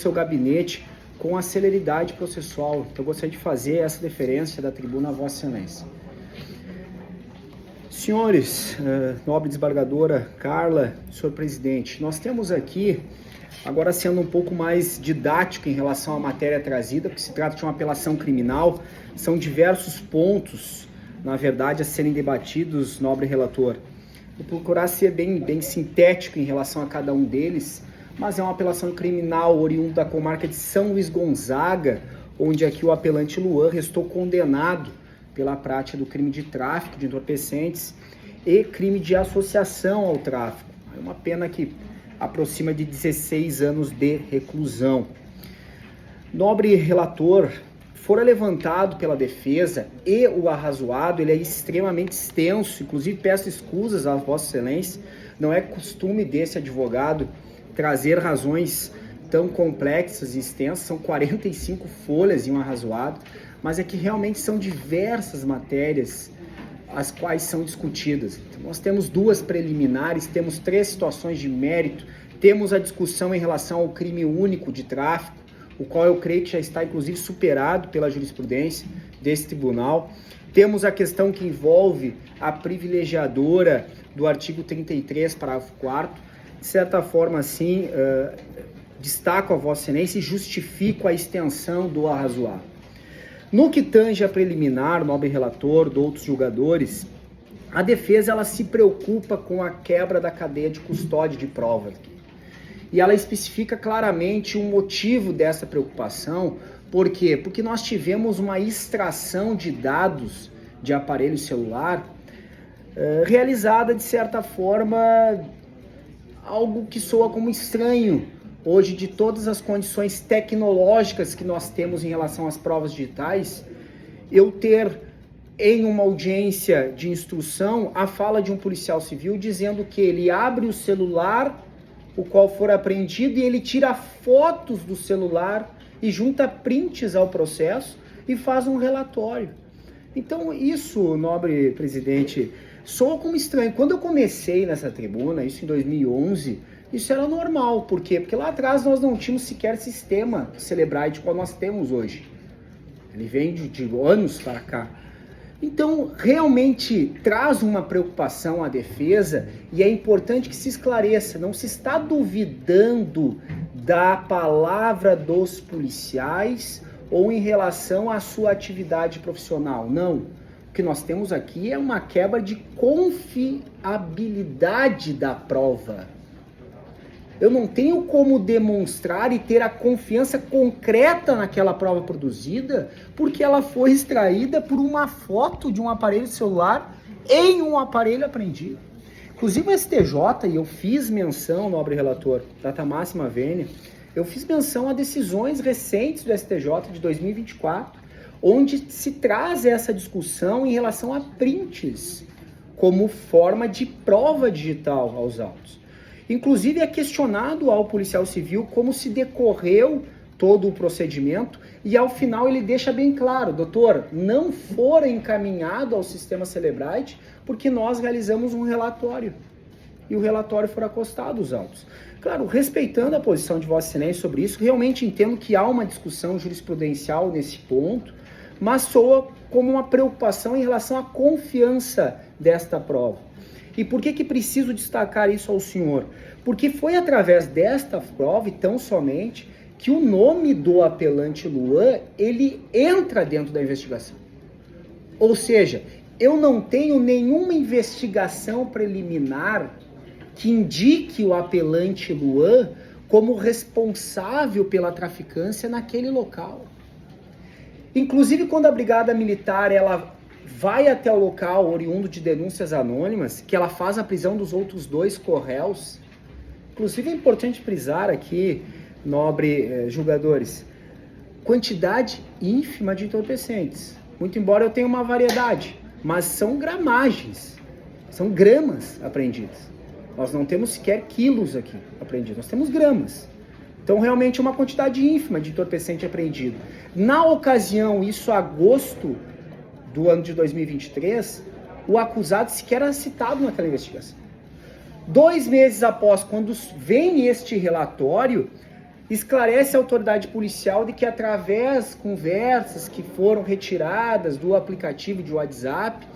seu gabinete com a celeridade processual. Então, eu gostaria de fazer essa deferência da tribuna a Vossa Excelência. Senhores, nobre desembargadora Carla, senhor presidente, nós temos aqui, agora sendo um pouco mais didático em relação à matéria trazida, porque se trata de uma apelação criminal, são diversos pontos, na verdade, a serem debatidos, nobre relator. Vou procurar ser bem sintético em relação a cada um deles, mas é uma apelação criminal oriunda da comarca de São Luís Gonzaga, onde aqui o apelante Luan restou condenado pela prática do crime de tráfico de entorpecentes e crime de associação ao tráfico. É uma pena que aproxima de 16 anos de reclusão. Nobre relator, fora levantado pela defesa e o arrazoado, ele é extremamente extenso, inclusive peço escusas a Vossa Excelência, não é costume desse advogado trazer razões tão complexas e extensas, são 45 folhas em um arrazoado, mas é que realmente são diversas matérias as quais são discutidas. Então, nós temos duas preliminares, temos 3 situações de mérito, temos a discussão em relação ao crime único de tráfico, o qual eu creio que já está inclusive superado pela jurisprudência desse tribunal. Temos a questão que envolve a privilegiadora do artigo 33, parágrafo 4º, de certa forma, assim, destaco a Vossa Excelência e justifico a extensão do arrazoado. No que tange a preliminar, nobre relator, de outros julgadores, a defesa ela se preocupa com a quebra da cadeia de custódia de provas. E ela especifica claramente o motivo dessa preocupação. Por quê? Porque nós tivemos uma extração de dados de aparelho celular realizada, de certa forma, algo que soa como estranho hoje, de todas as condições tecnológicas que nós temos em relação às provas digitais, eu ter em uma audiência de instrução a fala de um policial civil dizendo que ele abre o celular, o qual for apreendido, e ele tira fotos do celular e junta prints ao processo e faz um relatório. Então isso, nobre presidente, soa como estranho. Quando eu comecei nessa tribuna, isso em 2011, isso era normal. Por quê? Porque lá atrás nós não tínhamos sequer sistema Celebrite como nós temos hoje. Ele vem de anos para cá. Então, realmente traz uma preocupação à defesa e é importante que se esclareça. Não se está duvidando da palavra dos policiais ou em relação à sua atividade profissional. Não. O que nós temos aqui é uma quebra de confiabilidade da prova. Eu não tenho como demonstrar e ter a confiança concreta naquela prova produzida porque ela foi extraída por uma foto de um aparelho celular em um aparelho apreendido. Inclusive o STJ, e eu fiz menção, nobre relator, data máxima vênia, eu fiz menção a decisões recentes do STJ de 2024, onde se traz essa discussão em relação a prints como forma de prova digital aos autos. Inclusive é questionado ao policial civil como se decorreu todo o procedimento e ao final ele deixa bem claro: doutor, não fora encaminhado ao sistema Celebrite porque nós realizamos um relatório e o relatório foi acostado aos autos. Claro, respeitando a posição de Vossa Excelência sobre isso, realmente entendo que há uma discussão jurisprudencial nesse ponto, mas soa como uma preocupação em relação à confiança desta prova. E por que preciso destacar isso ao senhor? Porque foi através desta prova, e tão somente, que o nome do apelante Luan, ele entra dentro da investigação. Ou seja, eu não tenho nenhuma investigação preliminar que indique o apelante Luan como responsável pela traficância naquele local. Inclusive, quando a Brigada Militar ela vai até o local oriundo de denúncias anônimas, que ela faz a prisão dos outros 2 corréus. Inclusive é importante frisar aqui, nobre julgadores, quantidade ínfima de entorpecentes. Muito embora eu tenha uma variedade, mas são gramagens, são gramas apreendidas. Nós não temos sequer quilos aqui apreendidos, nós temos gramas. Então realmente é uma quantidade ínfima de entorpecente apreendido. Na ocasião, isso agosto do ano de 2023, o acusado sequer era citado naquela investigação. 2 meses após, quando vem este relatório, esclarece a autoridade policial de que através de conversas que foram retiradas do aplicativo de WhatsApp,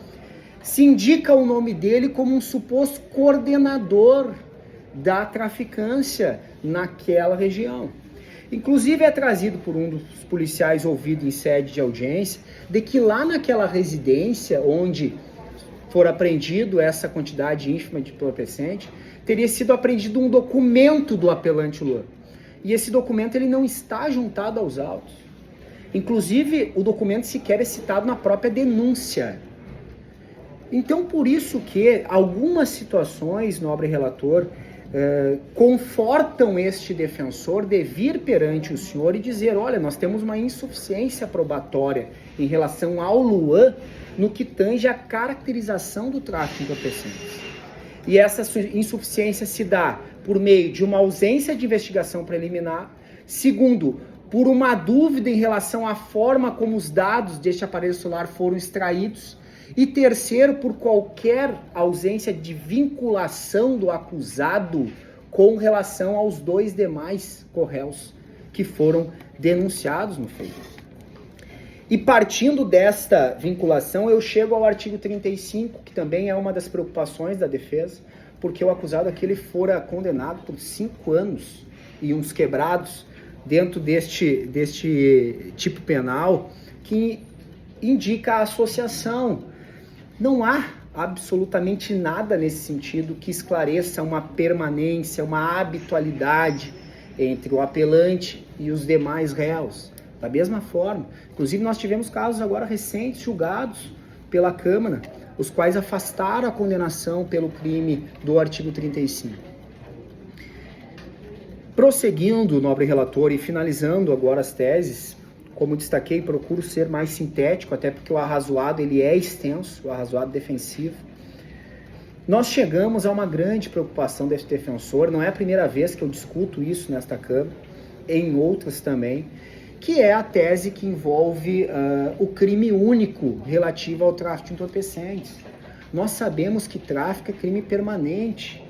se indica o nome dele como um suposto coordenador da traficância naquela região. Inclusive é trazido por um dos policiais ouvido em sede de audiência de que lá naquela residência onde for apreendido essa quantidade ínfima de entorpecente, teria sido apreendido um documento do apelante Luan. E esse documento ele não está juntado aos autos. Inclusive, o documento sequer é citado na própria denúncia. Então, por isso que algumas situações, nobre relator, confortam este defensor de vir perante o senhor e dizer, olha, nós temos uma insuficiência probatória em relação ao Luan no que tange a caracterização do tráfico de entorpecentes. E essa insuficiência se dá por meio de uma ausência de investigação preliminar, segundo, por uma dúvida em relação à forma como os dados deste aparelho celular foram extraídos, e terceiro, por qualquer ausência de vinculação do acusado com relação aos dois demais corréus que foram denunciados no feito. E partindo desta vinculação, eu chego ao artigo 35, que também é uma das preocupações da defesa, porque o acusado aqui ele fora condenado por 5 anos e uns quebrados dentro deste tipo penal que indica a associação. Não há absolutamente nada nesse sentido que esclareça uma permanência, uma habitualidade entre o apelante e os demais réus. Da mesma forma, inclusive nós tivemos casos agora recentes julgados pela Câmara, os quais afastaram a condenação pelo crime do artigo 35. Prosseguindo, nobre relator, e finalizando agora as teses, como destaquei, procuro ser mais sintético, até porque o arrazoado ele é extenso, o arrazoado defensivo. Nós chegamos a uma grande preocupação desse defensor, não é a primeira vez que eu discuto isso nesta Câmara, em outras também, que é a tese que envolve o crime único relativo ao tráfico de entorpecentes. Nós sabemos que tráfico é crime permanente.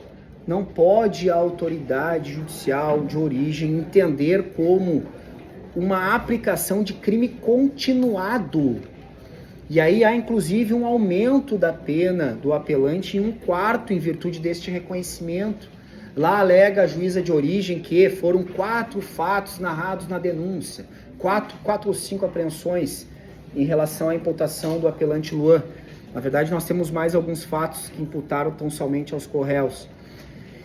Não pode a autoridade judicial de origem entender como uma aplicação de crime continuado. E aí há inclusive um aumento da pena do apelante em 1/4 em virtude deste reconhecimento. Lá alega a juíza de origem que foram 4 fatos narrados na denúncia, 4 ou 5 apreensões em relação à imputação do apelante Luan. Na verdade, nós temos mais alguns fatos que imputaram tão somente aos corréus.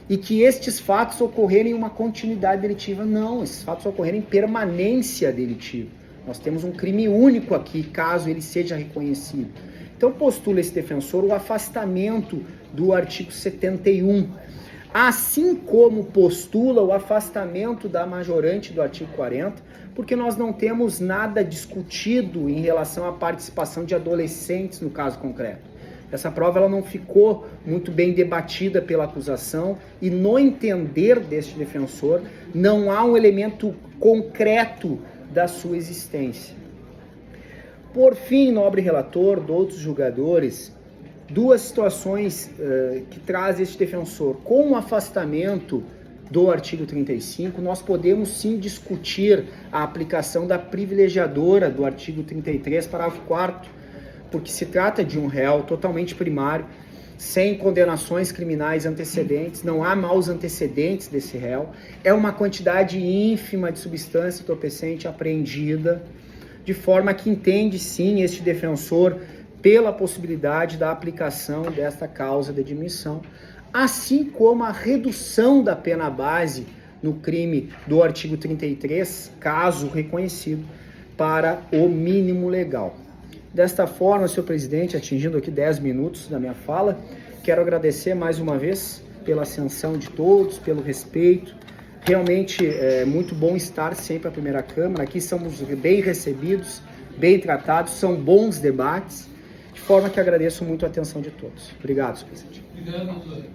E que estes fatos ocorrerem em uma continuidade delitiva. Não, esses fatos ocorrerem em permanência delitiva. Nós temos um crime único aqui, caso ele seja reconhecido. Então postula esse defensor o afastamento do artigo 71, assim como postula o afastamento da majorante do artigo 40, porque nós não temos nada discutido em relação à participação de adolescentes no caso concreto. Essa prova ela não ficou muito bem debatida pela acusação e no entender deste defensor não há um elemento concreto da sua existência. Por fim, nobre relator, outros julgadores, 2 situações que traz este defensor. Com o afastamento do artigo 35, nós podemos sim discutir a aplicação da privilegiadora do artigo 33, parágrafo 4º, porque se trata de um réu totalmente primário, sem condenações criminais antecedentes, não há maus antecedentes desse réu, é uma quantidade ínfima de substância entorpecente apreendida, de forma que entende sim este defensor pela possibilidade da aplicação desta causa de admissão, assim como a redução da pena base no crime do artigo 33, caso reconhecido, para o mínimo legal. Desta forma, senhor presidente, atingindo aqui 10 minutos da minha fala, quero agradecer mais uma vez pela ascensão de todos, pelo respeito. Realmente é muito bom estar sempre à primeira Câmara. Aqui somos bem recebidos, bem tratados, são bons debates, de forma que agradeço muito a atenção de todos. Obrigado, senhor presidente. Obrigado, doutor.